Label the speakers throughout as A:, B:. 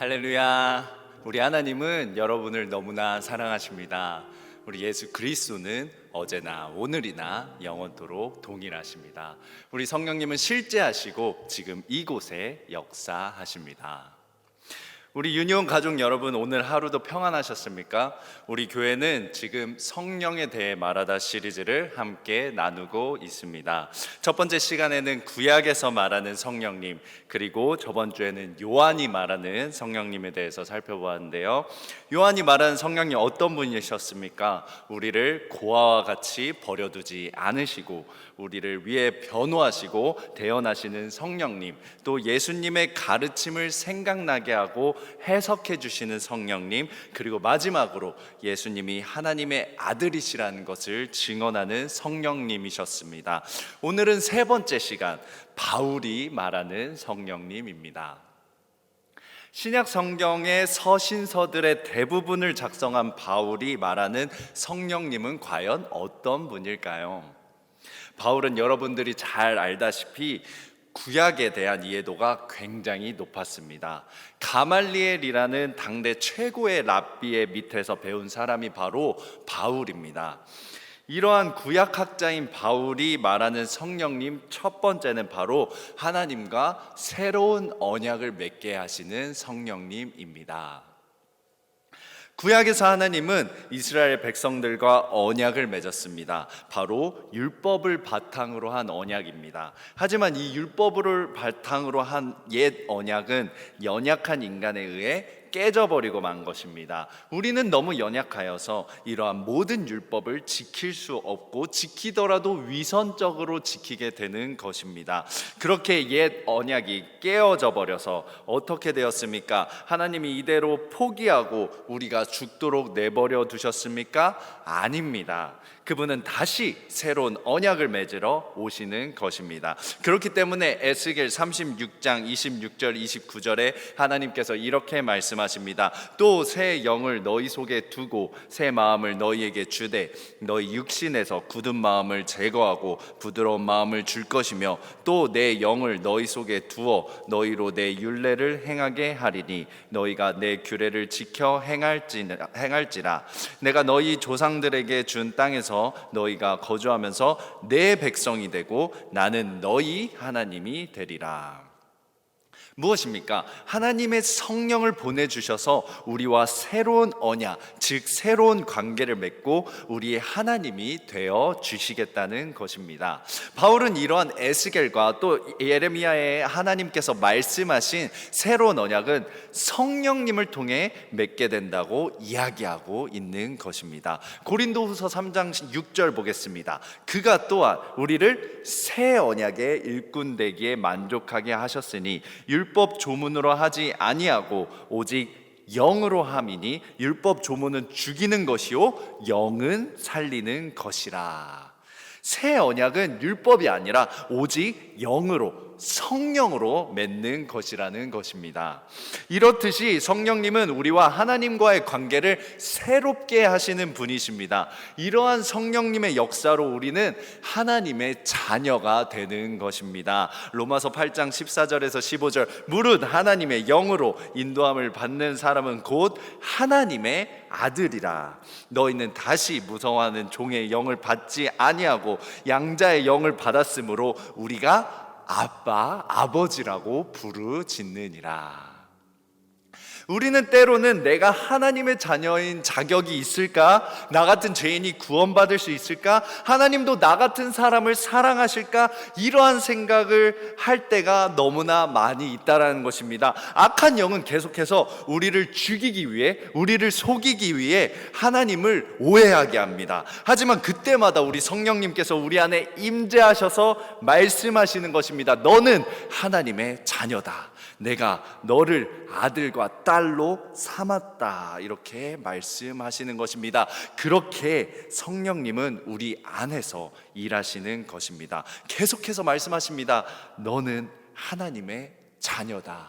A: 할렐루야. 우리 하나님은 여러분을 너무나 사랑하십니다. 우리 예수 그리스도는 어제나 오늘이나 영원토록 동일하십니다. 우리 성령님은 실제하시고 지금 이곳에 역사하십니다. 우리 유니온 가족 여러분, 오늘 하루도 평안하셨습니까? 우리 교회는 지금 성령에 대해 말하다 시리즈를 함께 나누고 있습니다. 첫 번째 시간에는 구약에서 말하는 성령님, 그리고 저번 주에는 요한이 말하는 성령님에 대해서 살펴보았는데요. 요한이 말하는 성령님 어떤 분이셨습니까? 우리를 고아와 같이 버려두지 않으시고 우리를 위해 변호하시고 대언하시는 성령님, 또 예수님의 가르침을 생각나게 하고 해석해 주시는 성령님, 그리고 마지막으로 예수님이 하나님의 아들이시라는 것을 증언하는 성령님이셨습니다. 오늘은 세 번째 시간, 바울이 말하는 성령님입니다. 신약 성경의 서신서들의 대부분을 작성한 바울이 말하는 성령님은 과연 어떤 분일까요? 바울은 여러분들이 잘 알다시피 구약에 대한 이해도가 굉장히 높았습니다. 가말리엘이라는 당대 최고의 랍비의 밑에서 배운 사람이 바로 바울입니다. 이러한 구약학자인 바울이 말하는 성령님 첫 번째는 바로 하나님과 새로운 언약을 맺게 하시는 성령님입니다. 구약에서 하나님은 이스라엘 백성들과 언약을 맺었습니다. 바로 율법을 바탕으로 한 언약입니다. 하지만 이 율법을 바탕으로 한 옛 언약은 연약한 인간에 의해 깨져버리고 만 것입니다. 우리는 너무 연약하여서 이러한 모든 율법을 지킬 수 없고 지키더라도 위선적으로 지키게 되는 것입니다. 그렇게 옛 언약이 깨어져 버려서 어떻게 되었습니까? 하나님이 이대로 포기하고 우리가 죽도록 내버려 두셨습니까? 아닙니다. 그분은 다시 새로운 언약을 맺으러 오시는 것입니다. 그렇기 때문에 에스겔 36장 26절 29절에 하나님께서 이렇게 말씀하십니다. 또 새 영을 너희 속에 두고 새 마음을 너희에게 주되 너희 육신에서 굳은 마음을 제거하고 부드러운 마음을 줄 것이며 또 내 영을 너희 속에 두어 너희로 내 율례를 행하게 하리니 너희가 내 규례를 지켜 행할지라. 내가 너희 조상들에게 준 땅에서 너희가 거주하면서 내 백성이 되고 나는 너희 하나님이 되리라. 무엇입니까? 하나님의 성령을 보내주셔서 우리와 새로운 언약, 즉 새로운 관계를 맺고 우리의 하나님이 되어 주시겠다는 것입니다. 바울은 이러한 에스겔과 또 예레미야의 하나님께서 말씀하신 새로운 언약은 성령님을 통해 맺게 된다고 이야기하고 있는 것입니다. 고린도후서 3장 6절 보겠습니다. 그가 또한 우리를 새 언약의 일꾼 되기에 만족하게 하셨으니 율법 조문으로 하지 아니하고 오직 영으로 함이니 율법 조문은 죽이는 것이요 영은 살리는 것이라. 새 언약은 율법이 아니라 오직 영으로, 성령으로 맺는 것이라는 것입니다. 이렇듯이 성령님은 우리와 하나님과의 관계를 새롭게 하시는 분이십니다. 이러한 성령님의 역사로 우리는 하나님의 자녀가 되는 것입니다. 로마서 8장 14절에서 15절, 무릇 하나님의 영으로 인도함을 받는 사람은 곧 하나님의 아들이라. 너희는 다시 무서워하는 종의 영을 받지 아니하고 양자의 영을 받았으므로 우리가 아빠, 아버지라고 부르짖느니라. 우리는 때로는 내가 하나님의 자녀인 자격이 있을까? 나 같은 죄인이 구원받을 수 있을까? 하나님도 나 같은 사람을 사랑하실까? 이러한 생각을 할 때가 너무나 많이 있다라는 것입니다. 악한 영은 계속해서 우리를 죽이기 위해, 우리를 속이기 위해 하나님을 오해하게 합니다. 하지만 그때마다 우리 성령님께서 우리 안에 임재하셔서 말씀하시는 것입니다. 너는 하나님의 자녀다. 내가 너를 아들과 딸로 삼았다. 이렇게 말씀하시는 것입니다. 그렇게 성령님은 우리 안에서 일하시는 것입니다. 계속해서 말씀하십니다. 너는 하나님의 자녀다.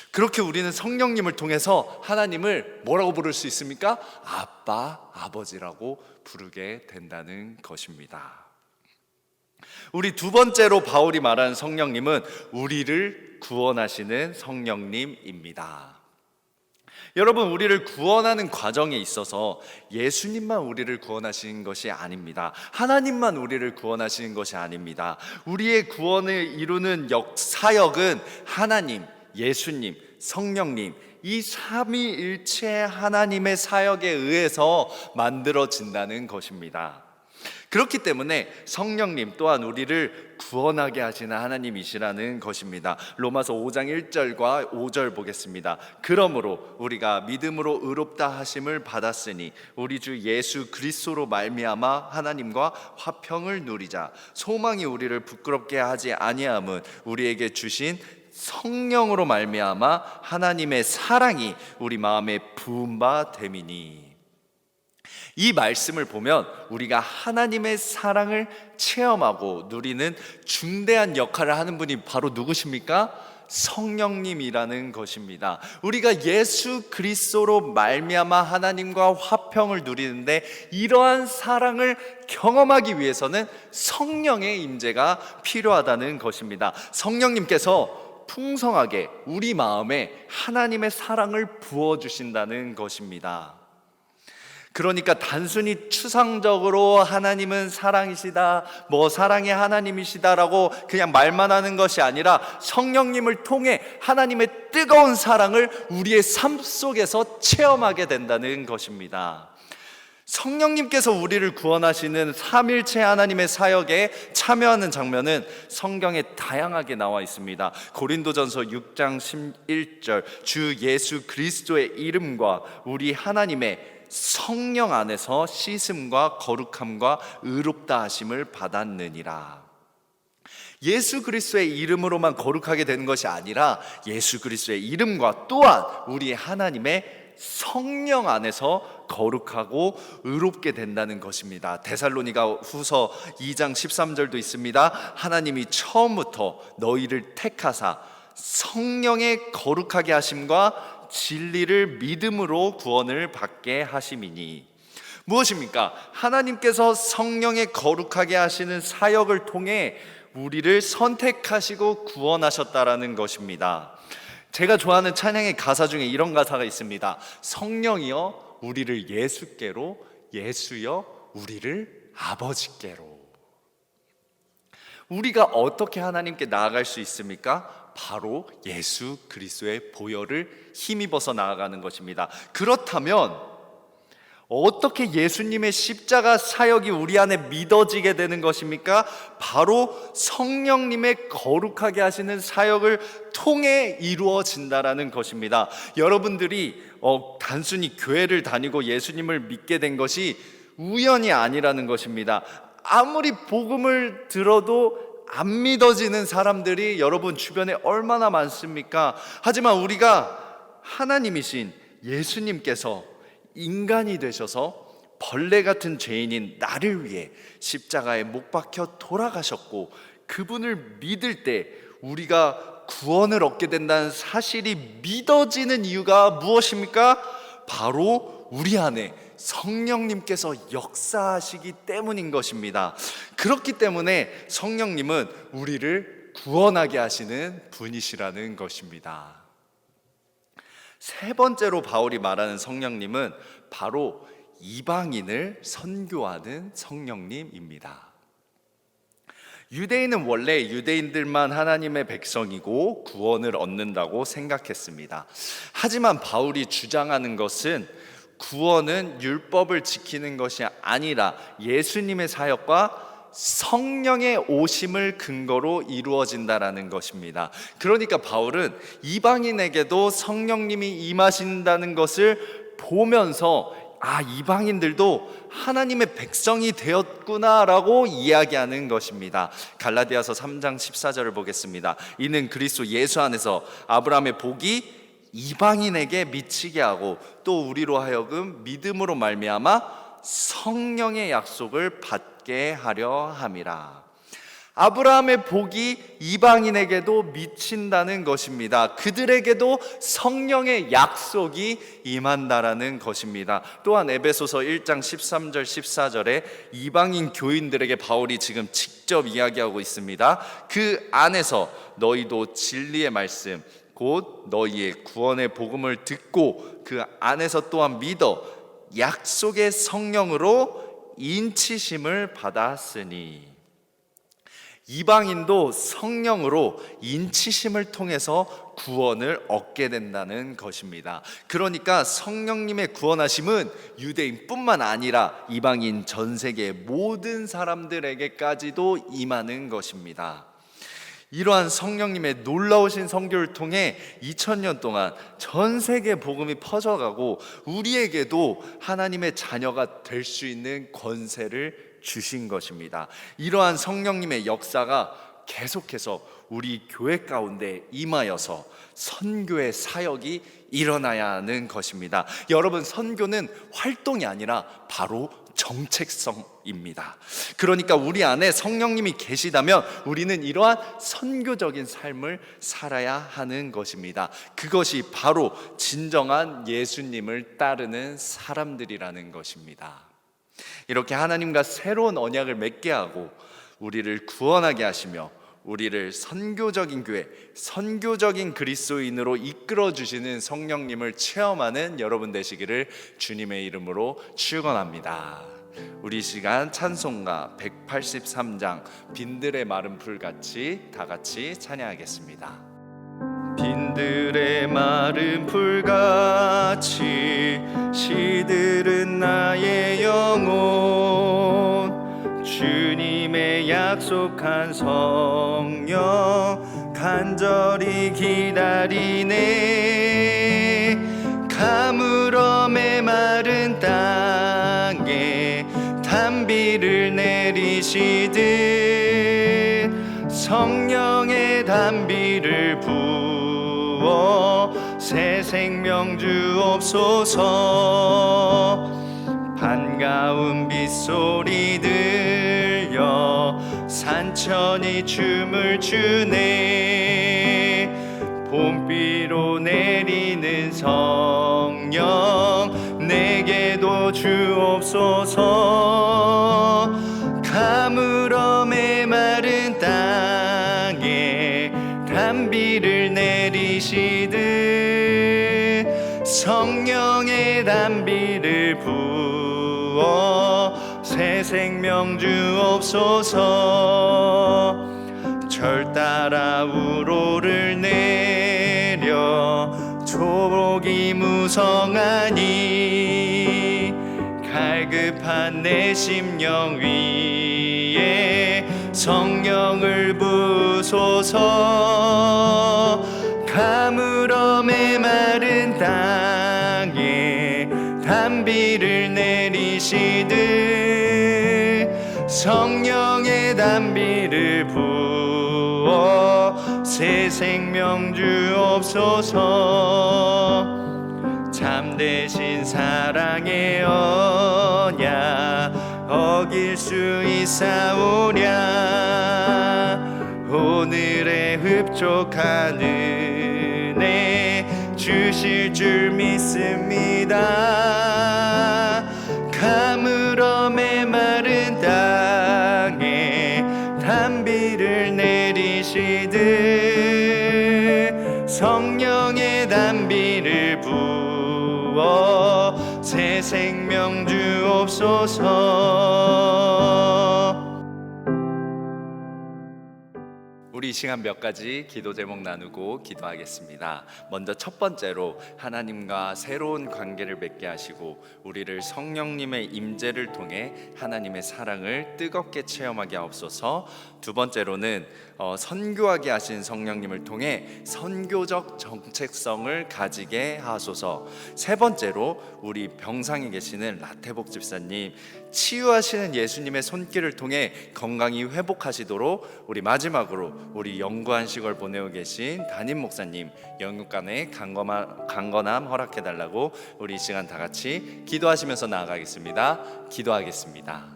A: 그렇게 우리는 성령님을 통해서 하나님을 뭐라고 부를 수 있습니까? 아빠, 아버지라고 부르게 된다는 것입니다. 우리 두 번째로 바울이 말하는 성령님은 우리를 구원하시는 성령님입니다. 여러분, 우리를 구원하는 과정에 있어서 예수님만 우리를 구원하시는 것이 아닙니다. 하나님만 우리를 구원하시는 것이 아닙니다. 우리의 구원을 이루는 사역은 하나님, 예수님, 성령님, 이 삼위일체 하나님의 사역에 의해서 만들어진다는 것입니다. 그렇기 때문에 성령님 또한 우리를 구원하게 하시는 하나님이시라는 것입니다. 로마서 5장 1절과 5절 보겠습니다. 그러므로 우리가 믿음으로 의롭다 하심을 받았으니 우리 주 예수 그리스도로 말미암아 하나님과 화평을 누리자. 소망이 우리를 부끄럽게 하지 아니함은 우리에게 주신 성령으로 말미암아 하나님의 사랑이 우리 마음에 부은 바 됨이니. 이 말씀을 보면 우리가 하나님의 사랑을 체험하고 누리는 중대한 역할을 하는 분이 바로 누구십니까? 성령님이라는 것입니다. 우리가 예수 그리스도로 말미암아 하나님과 화평을 누리는데 이러한 사랑을 경험하기 위해서는 성령의 임재가 필요하다는 것입니다. 성령님께서 풍성하게 우리 마음에 하나님의 사랑을 부어주신다는 것입니다. 그러니까 단순히 추상적으로 하나님은 사랑이시다, 사랑의 하나님이시다라고 그냥 말만 하는 것이 아니라 성령님을 통해 하나님의 뜨거운 사랑을 우리의 삶 속에서 체험하게 된다는 것입니다. 성령님께서 우리를 구원하시는 삼일체 하나님의 사역에 참여하는 장면은 성경에 다양하게 나와 있습니다. 고린도전서 6장 11절, 주 예수 그리스도의 이름과 우리 하나님의 성령 안에서 씻음과 거룩함과 의롭다 하심을 받았느니라. 예수 그리스도의 이름으로만 거룩하게 되는 것이 아니라 예수 그리스도의 이름과 또한 우리 하나님의 성령 안에서 거룩하고 의롭게 된다는 것입니다. 데살로니가 후서 2장 13절도 있습니다. 하나님이 처음부터 너희를 택하사 성령의 거룩하게 하심과 진리를 믿음으로 구원을 받게 하심이니. 무엇입니까? 하나님께서 성령의 거룩하게 하시는 사역을 통해 우리를 선택하시고 구원하셨다라는 것입니다. 제가 좋아하는 찬양의 가사 중에 이런 가사가 있습니다. 성령이여 우리를 예수께로, 예수여 우리를 아버지께로. 우리가 어떻게 하나님께 나아갈 수 있습니까? 바로 예수 그리스도의 보혈을 힘입어서 나아가는 것입니다. 그렇다면 어떻게 예수님의 십자가 사역이 우리 안에 믿어지게 되는 것입니까? 바로 성령님의 거룩하게 하시는 사역을 통해 이루어진다라는 것입니다. 여러분들이 단순히 교회를 다니고 예수님을 믿게 된 것이 우연이 아니라는 것입니다. 아무리 복음을 들어도 안 믿어지는 사람들이 여러분 주변에 얼마나 많습니까? 하지만 우리가 하나님이신 예수님께서 인간이 되셔서 벌레 같은 죄인인 나를 위해 십자가에 못 박혀 돌아가셨고, 그분을 믿을 때 우리가 구원을 얻게 된다는 사실이 믿어지는 이유가 무엇입니까? 바로 우리 안에 성령님께서 역사하시기 때문인 것입니다. 그렇기 때문에 성령님은 우리를 구원하게 하시는 분이시라는 것입니다. 세 번째로 바울이 말하는 성령님은 바로 이방인을 선교하는 성령님입니다. 유대인은 원래 유대인들만 하나님의 백성이고 구원을 얻는다고 생각했습니다. 하지만 바울이 주장하는 것은 구원은 율법을 지키는 것이 아니라 예수님의 사역과 성령의 오심을 근거로 이루어진다라는 것입니다. 그러니까 바울은 이방인에게도 성령님이 임하신다는 것을 보면서 이방인들도 하나님의 백성이 되었구나라고 이야기하는 것입니다. 갈라디아서 3장 14절을 보겠습니다. 이는 그리스도 예수 안에서 아브라함의 복이 이방인에게 미치게 하고 또 우리로 하여금 믿음으로 말미암아 성령의 약속을 받게 하려 함이라. 아브라함의 복이 이방인에게도 미친다는 것입니다. 그들에게도 성령의 약속이 임한다라는 것입니다. 또한 에베소서 1장 13절 14절에 이방인 교인들에게 바울이 지금 직접 이야기하고 있습니다. 그 안에서 너희도 진리의 말씀 곧 너희의 구원의 복음을 듣고 그 안에서 또한 믿어 약속의 성령으로 인치심을 받았으니. 이방인도 성령으로 인치심을 통해서 구원을 얻게 된다는 것입니다. 그러니까 성령님의 구원하심은 유대인뿐만 아니라 이방인 전 세계 모든 사람들에게까지도 임하는 것입니다. 이러한 성령님의 놀라우신 선교를 통해 2000년 동안 전 세계 복음이 퍼져가고 우리에게도 하나님의 자녀가 될 수 있는 권세를 주신 것입니다. 이러한 성령님의 역사가 계속해서 우리 교회 가운데 임하여서 선교의 사역이 일어나야 하는 것입니다. 여러분, 선교는 활동이 아니라 바로 정책성입니다. 그러니까 우리 안에 성령님이 계시다면 우리는 이러한 선교적인 삶을 살아야 하는 것입니다. 그것이 바로 진정한 예수님을 따르는 사람들이라는 것입니다. 이렇게 하나님과 새로운 언약을 맺게 하고 우리를 구원하게 하시며 우리를 선교적인 교회, 선교적인 그리스도인으로 이끌어 주시는 성령님을 체험하는 여러분 되시기를 주님의 이름으로 축원합니다. 우리 시간 찬송가 183장 빈들의 마른 풀같이 다 같이 찬양하겠습니다. 빈들의 마른 풀같이 시들은 나의 영혼, 주님의 약속한 성령 간절히 기다리네. 가물어 메마른 땅에 단비를 내리시듯 성령의 단비를 부어 새 생명 주옵소서. 반가운 빗소리 들려 산천이 춤을 추네. 봄비로 내리는 성령 내게도 주옵소서. 가물어 메마른 땅에 단비를 내리시듯 성령의 단비를 부어 새 생명 주옵소서. 절 따라 우로를 내려 초록이 무성하니 갈급한 내 심령 위에 성령을 부소서. 가물어 메마른 땅에 단비를 내리시듯 성령의 단비를 부어 새 생명 주옵소서. 참되신 사랑의 언약 어길 수 있사오랴. 오늘의 흡족한 은혜 주실 줄 믿습니다. 가물어 메마른 땅에 단비를 내리시듯 성령의 단비를 부어 새 생명 주옵소서. 우리 이 시간 몇 가지 기도 제목 나누고 기도하겠습니다. 먼저 첫 번째로 하나님과 새로운 관계를 맺게 하시고 우리를 성령님의 임재를 통해 하나님의 사랑을 뜨겁게 체험하게 하옵소서. 두 번째로는 선교하게 하신 성령님을 통해 선교적 정체성을 가지게 하소서. 세 번째로 우리 병상에 계시는 라테복 집사님 치유하시는 예수님의 손길을 통해 건강이 회복하시도록, 우리 마지막으로 우리 연구한 시걸 보내고 계신 담임 목사님 영육간의 강건함 허락해달라고 우리 이 시간 다 같이 기도하시면서 나아가겠습니다. 기도하겠습니다.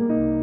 A: 주